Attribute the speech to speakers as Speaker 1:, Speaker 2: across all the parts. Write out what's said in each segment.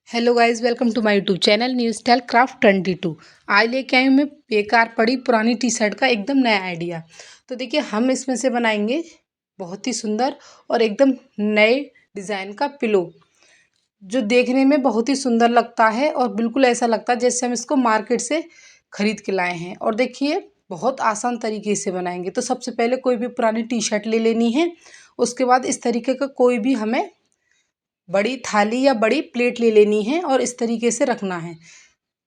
Speaker 1: Hello guys, welcome to my YouTube channel new style craft 22। आज लेके आई हूँ मैं बेकार पड़ी पुरानी टी शर्ट का एकदम नया आइडिया। तो देखिए, हम इसमें से बनाएंगे बहुत ही सुंदर और एकदम नए डिज़ाइन का पिलो, जो देखने में बहुत ही सुंदर लगता है और बिल्कुल ऐसा लगता है जैसे हम इसको मार्केट से ख़रीद के लाए हैं। और देखिए, बहुत आसान तरीके से बनाएंगे। तो सबसे पहले कोई भी पुरानी टी शर्ट ले लेनी है। उसके बाद इस तरीके का कोई भी हमें बड़ी थाली या बड़ी प्लेट ले लेनी है और इस तरीके से रखना है।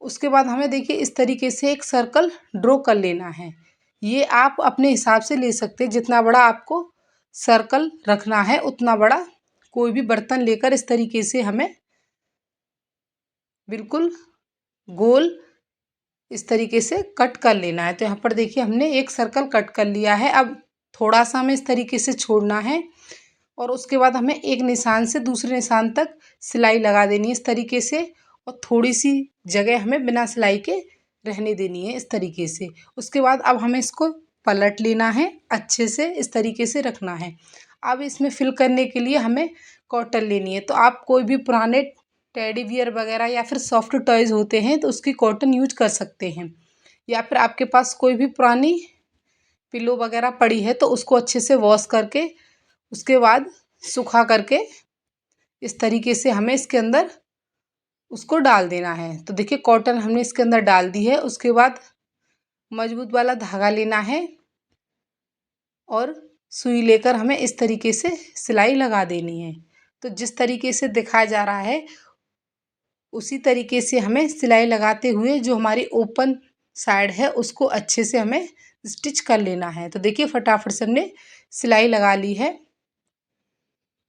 Speaker 1: उसके बाद हमें देखिए इस तरीके से एक सर्कल ड्रॉ कर लेना है। ये आप अपने हिसाब से ले सकते हैं, जितना बड़ा आपको सर्कल रखना है उतना बड़ा कोई भी बर्तन लेकर इस तरीके से हमें बिल्कुल गोल इस तरीके से कट कर लेना है। तो यहाँ पर देखिए, हमने एक सर्कल कट कर लिया है। अब थोड़ा सा हमें इस तरीके से छोड़ना है और उसके बाद हमें एक निशान से दूसरे निशान तक सिलाई लगा देनी है इस तरीके से, और थोड़ी सी जगह हमें बिना सिलाई के रहने देनी है इस तरीके से। उसके बाद अब हमें इसको पलट लेना है, अच्छे से इस तरीके से रखना है। अब इसमें फिल करने के लिए हमें कॉटन लेनी है। तो आप कोई भी पुराने टेडी बियर वगैरह या फिर सॉफ्ट टॉयज़ होते हैं तो उसकी कॉटन यूज कर सकते हैं, या फिर आपके पास कोई भी पुरानी पिलो वगैरह पड़ी है तो उसको अच्छे से वॉश करके उसके बाद सुखा करके इस तरीके से हमें इसके अंदर उसको डाल देना है। तो देखिए, कॉटन हमने इसके अंदर डाल दी है। उसके बाद मजबूत वाला धागा लेना है और सुई लेकर हमें इस तरीके से सिलाई लगा देनी है। तो जिस तरीके से दिखाया जा रहा है उसी तरीके से हमें सिलाई लगाते हुए जो हमारी ओपन साइड है उसको अच्छे से हमें स्टिच कर लेना है। तो देखिए, फटाफट से हमने सिलाई लगा ली है।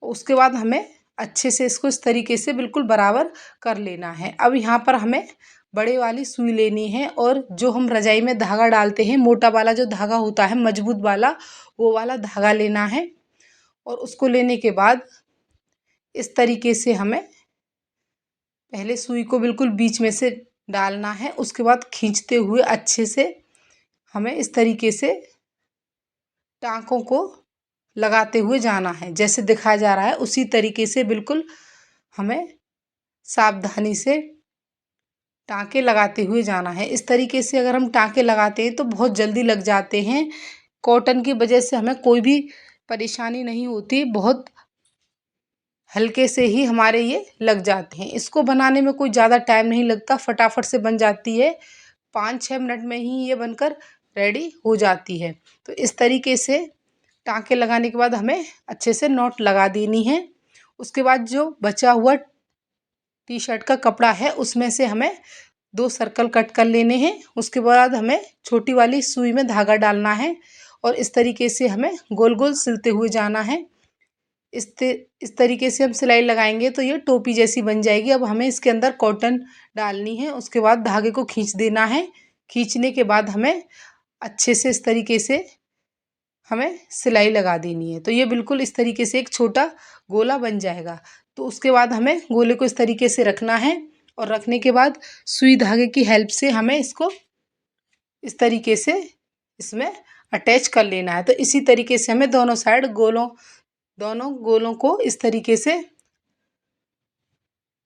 Speaker 1: उसके बाद हमें अच्छे से इसको इस तरीके से बिल्कुल बराबर कर लेना है। अब यहाँ पर हमें बड़े वाली सुई लेनी है और जो हम रजाई में धागा डालते हैं, मोटा वाला जो धागा होता है मजबूत वाला, वो वाला धागा लेना है। और उसको लेने के बाद इस तरीके से हमें पहले सुई को बिल्कुल बीच में से डालना है। उसके बाद खींचते हुए अच्छे से हमें इस तरीके से टाँकों को लगाते हुए जाना है। जैसे दिखाया जा रहा है उसी तरीके से बिल्कुल हमें सावधानी से टाँके लगाते हुए जाना है। इस तरीके से अगर हम टाँके लगाते हैं तो बहुत जल्दी लग जाते हैं। कॉटन की वजह से हमें कोई भी परेशानी नहीं होती, बहुत हल्के से ही हमारे ये लग जाते हैं। इसको बनाने में कोई ज़्यादा टाइम नहीं लगता, फटाफट से बन जाती है। 5-6 मिनट में ही ये बनकर रेडी हो जाती है। तो इस तरीके से टाँके लगाने के बाद हमें अच्छे से नॉट लगा देनी है। उसके बाद जो बचा हुआ टी शर्ट का कपड़ा है उसमें से हमें 2 सर्कल कट कर लेने हैं। उसके बाद हमें छोटी वाली सुई में धागा डालना है और इस तरीके से हमें गोल गोल सिलते हुए जाना है। इस तरीके से हम सिलाई लगाएंगे तो ये टोपी जैसी बन जाएगी। अब हमें इसके अंदर कॉटन डालनी है। उसके बाद धागे को खींच देना है। खींचने के बाद हमें अच्छे से इस तरीके से हमें सिलाई लगा देनी है। तो ये बिल्कुल इस तरीके से एक छोटा गोला बन जाएगा। तो उसके बाद हमें गोले को इस तरीके से रखना है और रखने के बाद सुई धागे की हेल्प से हमें इसको इस तरीके से इसमें अटैच कर लेना है। तो इसी तरीके से हमें दोनों साइड दोनों गोलों को इस तरीके से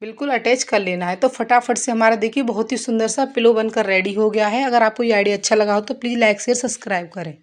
Speaker 1: बिल्कुल अटैच कर लेना है। तो फटाफट से हमारा देखिए बहुत ही सुंदर सा पिलो बनकर रेडी हो गया है। अगर आपको ये आइडिया अच्छा लगा हो तो प्लीज़ लाइक शेयर सब्सक्राइब करें।